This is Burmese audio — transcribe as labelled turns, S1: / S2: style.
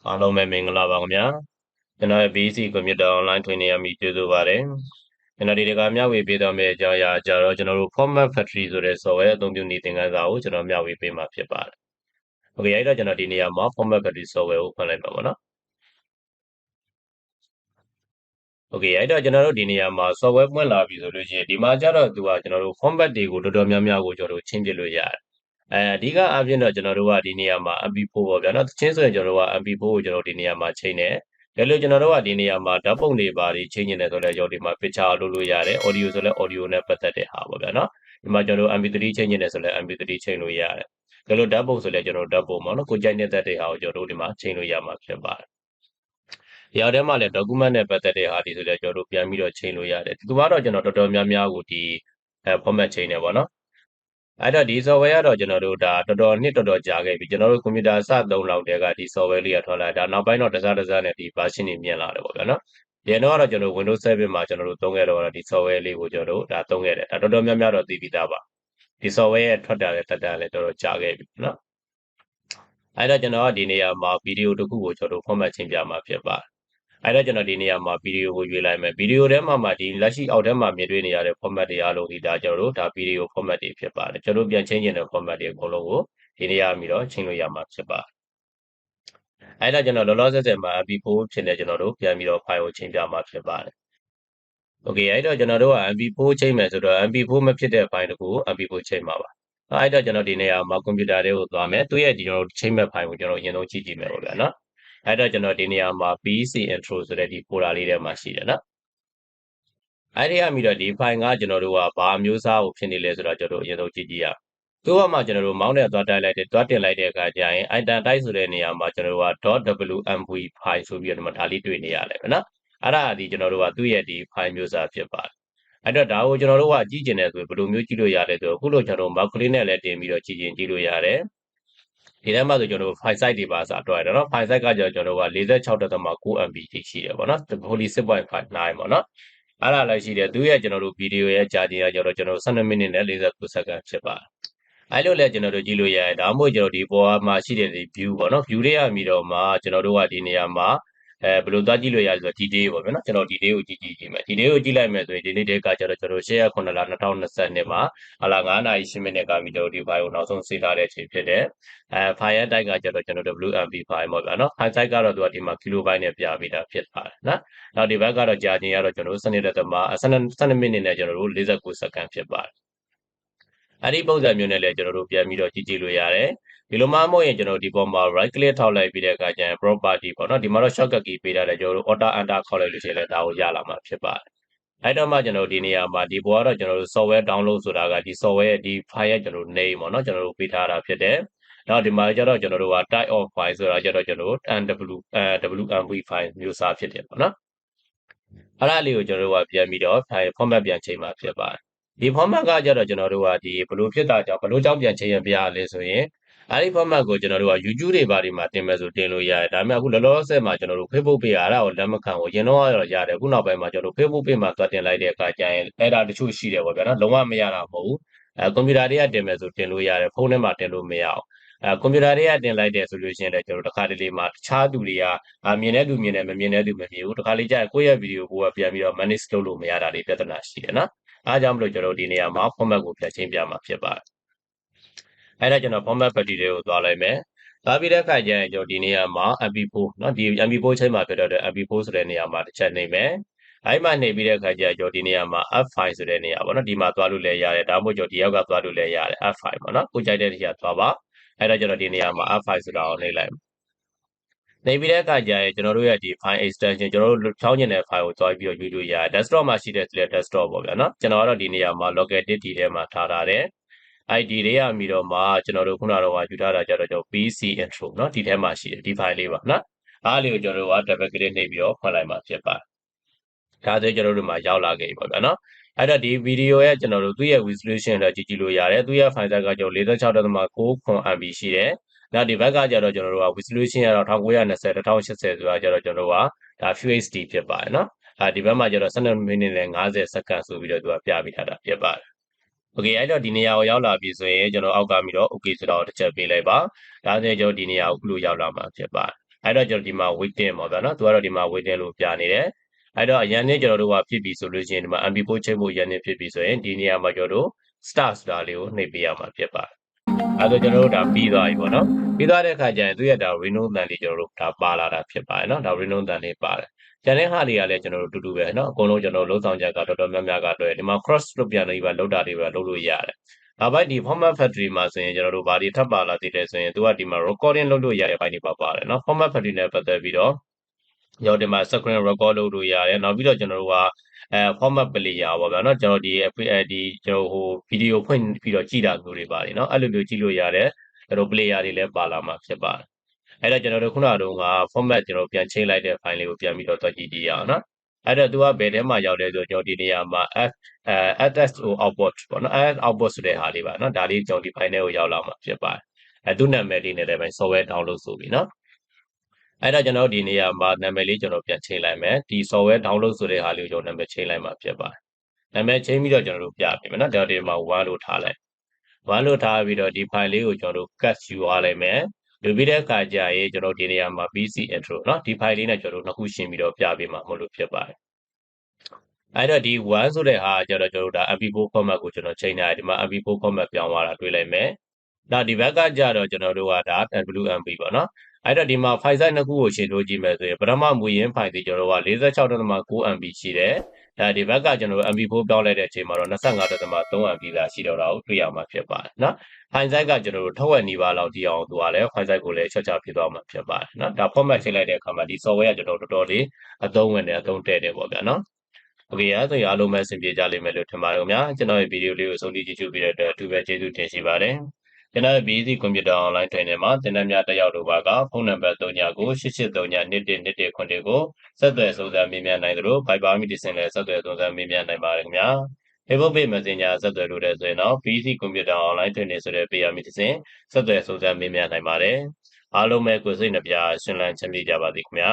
S1: အားလုံးပဲမင်္ဂလာပါခင်ဗျာကျွန်တော်ရဲ့ BC Computer Online Training အမိကျေးဇူးပါတယ်ကျွန်တော်ဒီတကမျှဝေပေးသွားမယ့်အကြောင်းအရာကြတော့ကျွန်တော်တို့ Format Factory ဆိုတဲ့ software အသုံးပြုနည်းသင်ခန်းစာကိုကျွန်တော်မျှဝေပေးမှာဖြစ်ပါတယ် Okay အဲ့တော့ကျွန်တော်ဒီနေရာမှာ Format Factory software ကိုဖွင့်လိုက်ပါပေါ့နော် Okay အဲ့တော့ကျွန်တော်တို့ဒီနေရာမှာ software ဖွင့်လာပြီဆိုလို့ရှိရင်ဒီမှာကျတော့သူကကျွန်တော်တို့ format တွေကိုတော်တော်များများကိုကျွန်တော်တို့ချင်းပြလို့ရတယ်အဓိကအပြင်တော့ကျွန်တော်တို့ကဒီနေရာမှာ MP4 ပေါ့ဗျာနော်ချင်းဆိုရင်ကျွန်တော်တို့က MP4 ကိုကျွန်တော်ဒီနေရာမှာချိန်တယ်ဒါလို့ကျွန်တော်တို့ကဒီနေရာမှာဓာတ်ပုံတွေပါချိန်နေတယ်ဆိုတော့ကျွန်တော်ဒီမှာ picture လုပ်လို့ရတယ် audio ဆိုလဲ audio နဲ့ပတ်သက်တဲ့ဟာပေါ့ဗျာနော်ဒီမှာကျွန်တော်တို့ MP3 ချိန်နေတယ်ဆိုလဲ MP3 ချိန်လို့ရတယ်ဒါလို့ဓာတ်ပုံဆိုလဲကျွန်တော်ဓာတ်ပုံပေါ့နော်ကိုကြိုက်နေတဲ့တဲ့ဟာကိုကျွန်တော်တို့ဒီမှာချိန်လို့ရမှာဖြစ်ပါတယ်ဒီအောက်ထဲမှာလည်း document နဲ့ပတ်သက်တဲ့ဟာဒီဆိုလည်းကျွန်တော်တို့ပြန်ပြီးတော့ချိန်လို့ရတယ်ဒီကတော့ကျွန်တော်တော်တော်များများကိုဒီformat ချိန်နေပေါ့နော်အဲ့တော့ဒီ software ကတော့ကျွန်တော်တို့ဒါတော်တော်ကြာခဲ့ပြီကျွန်တော်တို့ကွန်ပျူတာစသုံးလောက်တည်းကဒီ software လေးကထွက်လာဒါနောက်ပိုင်းတော့တစားနဲ့ဒီ version တွေမြင်လာတယ်ပေါ့ဗျာနော်ဒီတော့ကျွန်တော် Windows 7မှာကျွန်တော်တို့သုံးခဲ့တော့ဒီ software လေးကိုကျွန်တော်တို့ဒါသုံးခဲ့တယ်ဒါတော်တော်များများတော့သိပြီးသားပါဒီ software ရဲ့ထွက်တာလည်းတက်တာလည်းတော်တော်ကြာခဲ့ပြီနော်အဲ့တော့ကျွန်တော်ကဒီနေရာမှာဗီဒီယိုတစ်ခုကိုကျွန်တော်တို့ format ချိန်ပြမှာဖြစ်ပါတယ်အဲ့တော့ကျွန်တော်ဒီနေရာမှာဗီဒီယိုကိုရွေးလိုက်မယ်ဗီဒီယိုထဲမှာဒီလက်ရှိအောက်ထဲမှာမြင်တွေ့နေရတဲ့ format တွေအားလုံးဒီဒါကျွန်တော်တို့ဒါဗီဒီယို format တွေဖြစ်ပါတယ်ကျွန်တော်ပြန်ချင်းကျင်တဲ့ format တွေအကုန်လုံးကိုဒီနေရာမှာတော့ချင်းလို့ရမှာဖြစ်ပါတယ်အဲ့တော့ကျွန်တော်လောလောဆယ်မှာ MP4 ဖြစ်နေကျွန်တော်တို့ပြန်ပြီးတော့ file ကိုချင်းပြမှာဖြစ်ပါတယ် Okay အဲ့တော့ကျွန်တော်တို့က MP4 ချိန်မယ်ဆိုတော့ MP4 မဖြစ်တဲ့ file တခုကို MP4 ချိန်မှာပါအဲ့တော့ကျွန်တော်ဒီနေရာမှာကွန်ပျူတာတွေကိုသွားမယ်သူရဲ့ဒီကျွန်တော်ချိန်မဲ့ file ကိုကျွန်တော်အရင်ဆုံးကြည့်ကြည့်မယ်ပေါ့ဗျာနော်အဲ့တော့ကျွန်တော်ဒီနေရာမှာ PC intro ဆိုတဲ့ဒီ folder လေးထဲမှာရှိတယ်နော်အဲ့ဒီကနေတော့ဒီ file ကကျွန်တော်တို့ကဘာမျိုးစားကိုဖြစ်နေလဲဆိုတော့ကျွန်တော်တို့အရင်ဆုံးကြည့်ကြည့်ရသူ့ဘက်မှာကျွန်တော်တို့မောင်းနဲ့သွားတိုက်လိုက်တယ်သွားတင်လိုက်တဲ့အခါကျရင် item type ဆိုတဲ့နေရာမှာကျွန်တော်တို့က .wmv file ဆိုပြီးတော့ဒီမှာဒါလေးတွေ့နေရတယ်ဗျနော်အဲ့ဒါဒီကျွန်တော်တို့ကသူ့ရဲ့ဒီ file မျိုးစားဖြစ်ပါတယ်အဲ့တော့ဒါကိုကျွန်တော်တို့ကကြည့်ကျင်တယ်ဆိုဘယ်လိုမျိုးကြည့်လို့ရလဲဆိုတော့အခုလို့ကျွန်တော်တို့ mouse ကလေးနဲ့လည်းတင်ပြီးတော့ကြည့်လို့ရတယ်ဒီထဲမှာဆိုကျွန်တော်တို့ file size တွေပါစာတွေ့ရတယ်နော် file size ကကျွန်တော်တို့က 46.9 MB ထိရှိတယ်ပေါ့နော် fully 6.59ပေါ့နော်အဲ့ဒါလည်းရှိတယ်သူရဲ့ကျွန်တော်တို့ဗီဒီယိုရဲ့ကြာချိန်ကကျွန်တော်တို့12မိနစ်နဲ့49စက္ကန့်ဖြစ်ပါတယ်အဲ့လိုလဲကျွန်တော်တို့ကြည့်လို့ရတယ်ဒါမှမဟုတ်ကျွန်တော်ဒီပေါ်မှာရှိတဲ့ဒီ view ပေါ့နော် view တွေကပြီးတော့မှကျွန်တော်တို့ကဒီနေရာမှာဘယ်လိုသွားကြည့်လို့ရလဲဆိုတော့ detail ပေါ့ဗျာနော်ကျွန်တော် detail ကိုကြည့်မယ် detail ကိုကြည့်လိုက်မယ်ဆိုရင်ဒီနေ့တည်းကကျွန်တော်တို့8ရက်9လ2022မှာဟာလာ9နာရီ10မိနစ်ကပြီးတော့ဒီ file ကိုနောက်ဆုံးစေးထားတဲ့အချိန်ဖြစ်တယ်file type ကကျွန်တော်တို့ WMV file ပေါ့ဗျာနော် file size ကတော့သူကဒီမှာ kilobyte နဲ့ပြပေးတာဖြစ်ပါတယ်နော်နောက်ဒီဘက်ကတော့ကြာချိန်ကတော့ကျွန်တော်တို့12မိနစ်နဲ့ကျွန်တော်တို့49စက္ကန့်ဖြစ်ပါတယ်အဲ့ဒီပုံစံမျိုးနဲ့လည်းကျွန်တော်တို့ပြန်ပြီးတော့ကြည့်လို့ရတယ်ဒီလိုမှမဟုတ်ရင်ကျွန်တော်ဒီပေါ်မှာ right click ထောက်လိုက်ပြီးတဲ့အခါကျရင် property ပေါ့နော်ဒီမှာတော့ shortcut key ပေးထားတယ်ကျွန်တော်တို့ auto enter ခေါက်လိုက်လို့ရှိရင်လည်းဒါကိုရလာမှာဖြစ်ပါတယ်အဲ့တော့မှကျွန်တော်ဒီနေရာမှာဒီပေါ်ကတော့ကျွန်တော်တို့ software download ဆိုတာကဒီ software ရဲ့ဒီ file ရဲ့ကျွန်တော်တို့ name ပေါ့နော်ကျွန်တော်တို့ပေးထားတာဖြစ်တယ်နောက်ဒီမှာကျတော့ကျွန်တော်တို့က type of file ဆိုတာကျတော့ကျွန်တော်တို့ WMV file မျိုးစားဖြစ်တယ်ပေါ့နော်အဲ့ဒါလေးကိုကျွန်တော်တို့ကပြန်ပြီးတော့ file format ပြန်ချိန်မှာဖြစ်ပါတယ်ဒီ format ကကြတော့ကျွန်တော်တို့ကဒီဘလို့ဖြစ်တာကြောင့်ဘလို့ကြောင့်ပြန်ချိန်ရပြရလဲဆိုရင်အဲ့ဒီ format ကိုကျွန်တော်တို့က YouTube တွေဘာတွေမှာတင်မယ်ဆိုတင်လို့ရတယ်ဒါပေမဲ့အခုလောလောဆယ်မှာကျွန်တော်တို့ Facebook page အဲ့ဒါကိုလက်မခံဘူးရင်တော့ရတယ်အခုနောက်ပိုင်းမှာကျွန်တော်တို့ Facebook page မှာသွားတင်လိုက်တဲ့အခါကျရင်အဲ့ဒါတချို့ရှိတယ်ပေါ့ဗျာနော်လုံးဝမရတာမဟုတ်ဘူးကွန်ပျူတာတွေကတင်မယ်ဆိုတင်လို့ရတယ်ဖုန်းထဲမှာတင်လို့မရအောင်ကွန်ပျူတာတွေကတင်လိုက်တယ်ဆိုလို့ရှိရင်လည်းကျွန်တော်တို့တစ်ခါတလေမှာတခြားသူတွေကမြင်တဲ့သူမြင်တယ်မမြင်တဲ့သူမမြင်ဘူးတစ်ခါလေကြာရင်ကိုယ့်ရဲ့ဗီဒီယိုကိုပြန်ပြီးတော့ manage လုပ်လို့မရတာတွေပြဿနာရှိတယ်နော်အားကြောင့်မလို့ကျွန်တော်ဒီနေရာမှာ format ကိုပြန်ချင်းပြမှာဖြစ်ပါတယ်အဲ့ဒါကျွန်တော် format party တွေကိုသွားလိုက်မယ်သွားပြီးတဲ့အခါကျရင်ကျွန်တော်ဒီနေရာမှာ MP4 เนาะဒီ MP4 ချိန်မှာဖြစ်တော့တဲ့ MP4 ဆိုတဲ့နေရာမှာတစ်ချက်နှိပ်မယ်အဲ့မှာနှိပ်ပြီးတဲ့အခါကျကျွန်တော်ဒီနေရာမှာ F5 ဆိုတဲ့နေရာပေါ့နော်ဒီမှာသွားလို့လည်းရတယ်ဒါမှမဟုတ်ကျွန်တော်ဒီရောက်ကသွားလို့လည်းရတယ် F5 ပေါ့နော်ကိုကြိုက်တဲ့နေရာသွားပါအဲ့တော့ကျွန်တော်ဒီနေရာမှာ F5 ဆိုတာကိုနှိပ်လိုက်နေပြီးတဲ့အခါကျရင်ကျွန်တော်တို့ရဲ့ဒီ file extension ကျွန်တော်တို့ချောင်းကျင်တဲ့ file ကိုသွားပြီးတော့ယူလို့ရတယ် desktop မှာရှိတဲ့ desktop ပေါ့ဗျာနော်ကျွန်တော်ကတော့ဒီနေရာမှာ local disk ထဲမှာထားထားတယ် ID တွေရပြီးတော့မှကျွန်တော်တို့ခုနကတော့ယူထားတာကြတော့ကျွန်တော် PC intro เนาะဒီထဲမှာရှိတယ်ဒီ file လေးပါနော်အားလေးကိုကျွန်တော်တို့က double click နှိပ်ပြီးတော့ဖွင့်လိုက်မှာဖြစ်ပါတယ်ဒါဆိုကျွန်တော်တို့မှာရောက်လာခဲ့ပြီပေါ့ဗျာနော်အဲ့တော့ဒီဗီဒီယိုရဲ့ကျွန်တော်တို့သူ့ရဲ့ resolution တော့ကြည့်လို့ရတယ်သူ့ရဲ့ file size ကကျွန်တော် 46.9 MB ရှိတယ်နောက်ဒီဘက်ကကျတော့ကျွန်တော်တို့က resolution ကတော့1920 1080ဆိုတာကျတော့ကျွန်တော်တို့ကဒါ Full HD ဖြစ်ပါတယ်နော်ဒီဘက်မှာကျတော့12မိနစ်နဲ့50စက္ကန့်ဆိုပြီးတော့သူကပြပေးထားတာဖြစ်ပါတယ်โอเคအဲ့တော့ဒီနေရာကိုရောက်လာပြီဆိုရင်ကျွန်တော်အောက်ကပြီးတော့ okay ဆိုတော့တစ်ချက်ပေးလိုက်ပါဒါဆိုရင်ကျွန်တော်ဒီနေရာကိုခုလိုရောက်လာမှာဖြစ်ပါတယ် အဲ့တော့ကျွန်တော်ဒီမှာ waiting ပေါ့ဗျာနော်သူကတော့ဒီမှာ waiting လို့ပြနေတယ်အဲ့တော့အရင်နေ့ကျွန်တော်တို့ကဖြစ်ပြီဆိုလို့ရှိရင်ဒီမှာ MP4 ချိန်ဖို့အရင်နေ့ဖြစ်ပြီဆိုရင်ဒီနေရာမှာကျွန်တော်တို့ start ဆိုတာလေးကိုနှိပ်ပေးရမှာဖြစ်ပါတယ်အဲ့တော့ကျွန်တော်တို့ဒါပြီးသွားပြီပေါ့နော်ပြီးသွားတဲ့အခါကျရင်သူရဲ့ဒါ Rhino တန်လေးကျွန်တော်တို့ဒါပါလာတာဖြစ်ပါတယ်နော်ဒါ Rhino တန်လေးပါတယ်ကျန်တဲ့ဟာတွေကလည်းကျွန်တော်တို့တူတူပဲเนาะအကုန်လုံးကျွန်တော်လုံးဆောင်ချက်ကတော်တော်များများကတော့ဒီမှာ cross လုပ်ပြန်နေပါလောက်တာတွေပဲလုပ်လို့ရတယ်။နောက်ပိုင်းဒီ format factory မှာဆိုရင်ကျွန်တော်တို့ဘာတွေထပ်ပါလာသေးတယ်ဆိုရင်သူကဒီမှာ recording လုပ်လို့ရတဲ့ဘိုင်းတွေပါပါတယ်เนาะ format factory နဲ့ပတ်သက်ပြီးတော့ကျွန်တော်ဒီမှာ screen record လုပ်လို့ရတယ်နောက်ပြီးတော့ကျွန်တော်တို့ကformat player ပေါ့ဗျာเนาะကျွန်တော်ဒီကျွန်တော်ဟို video ဖွင့်ပြီးတော့ကြည့်တာမျိုးတွေပါတယ်เนาะအဲ့လိုမျိုးကြည့်လို့ရတယ်ကျွန်တော် player တွေလည်းပါလာမှာဖြစ်ပါတယ်အဲ့တော့ကျွန်တော်တို့ခုနကတော့ format ကျွန်တော်ပြန်ချိန်လိုက်တဲ့ file လေးကိုပြန်ပြီးတော့တွက်ကြည့်ကြည့်ရအောင်နော်အဲ့တော့သူကဘယ်ထဲမှာရောက်လဲဆိုတော့ကျွန်တော်ဒီနေရာမှာ fso output ပေါ့နော် output ဆိုတဲ့ဟာလေးပါနော်ဒါလေးကျွန်တော်ဒီ file ထဲကိုရောက်လာမှာဖြစ်ပါတယ်သူ့နာမည်လေးနဲ့လည်းပဲ software download ဆိုပြီနော်အဲ့တော့ကျွန်တော်ဒီနေရာမှာနာမည်လေးကျွန်တော်ပြန်ချိန်လိုက်မယ်ဒီ software download ဆိုတဲ့ဟာလေးကိုကျွန်တော်နာမည်ချိန်လိုက်မှာဖြစ်ပါတယ်နာမည်ချိန်ပြီးတော့ကျွန်တော်တို့ပြပေးမယ်နော်ဒါဒီမှာ1လို့ထားလိုက်1လို့ထားပြီးတော့ဒီ file လေးကိုကျွန်တော်တို့ cut ယူသွားလိုက်မယ်လူပြီးတဲ့အခါကျရင်ကျွန်တော်ဒီနေရာမှာ bc intro เนาะဒီ file လေးနဲ့ကျွန်တော်တို့နှစ်ခုရှင်းပြီးတော့ပြပေးမှာမဟုတ်လို့ဖြစ်ပါတယ်အဲ့တော့ဒီ1ဆိုတဲ့ဟာကျတော့ကျွန်တော်တို့ဒါ mp4 format ကိုကျွန်တော်ချိန်ထားတယ်ဒီမှာ mp4 format ပြောင်းသွားတာတွေ့လိုက်မယ်နောက်ဒီဘက်ကကျတော့ကျွန်တော်တို့ကဒါ wmp ပေါ့เนาะအဲ့တော့ဒီမှာ file size နှစ်ခုကိုရှင်းလို့ကြည့်မယ်ဆိုရင်ပထမမူရင်း file ဒီကျွန်တော်တို့က 46.9 MB ရှိတယ်ဒီဘက်ကကျွန်တော်တို့ mp4 ပြောင်းလိုက်တဲ့အချိန်မှာတော့ 25.3 MB သာရှိတော့တာကိုတွေ့ရမှာဖြစ်ပါတယ်เนาะ file size ကကျွန်တော်တို့ထက်ဝက်နီးပါးလောက်ဒီအောင်သူကလည်း file size ကိုလည်းချက်ချဖြစ်သွားမှာဖြစ်ပါတယ်เนาะဒါ format ချိန်လိုက်တဲ့အခါမှာဒီ software ကကျွန်တော်တော်တော်လေးအသုံးဝင်တယ်အသုံးတဲ့တယ်ပေါ့ဗျာเนาะโอเคအဲ့ဆိုရင်အားလုံးပဲအဆင်ပြေကြလိမ့်မယ်လို့ထင်ပါတယ်ခင်ဗျာကျွန်တော်ရဲ့ဗီဒီယိုလေးကိုအဆုံးထိကြည့်ရှုပြီးတဲ့အတွက်အထူးပဲကျေးဇူးတင်ရှိပါတယ်ကျွန်တော်ရဲ့ BC Computer Online Training မှာသင်တန်းများတက်ရောက်လို့ပါကဖုန်းနံပါတ်3998832111ခွင့်တွေကိုဆက်သွယ်စုံစမ်းမေးမြန်းနိုင်သလို Viber မိတ်ဆင်လည်းဆက်သွယ်စုံစမ်းမေးမြန်းနိုင်ပါတယ်ခင်ဗျာ Facebook Page Messenger ဆက်သွယ်လို့တဲ့ဆိုရင်တော့ BC Computer Online Training ဆိုတဲ့ page မိတ်ဆင်ဆက်သွယ်စုံစမ်းမေးမြန်းနိုင်ပါတယ်အားလုံးပဲကိုယ်စိတ်နှပြရှင်လန်းချမ်းမြေ့ကြပါစေခင်ဗျာ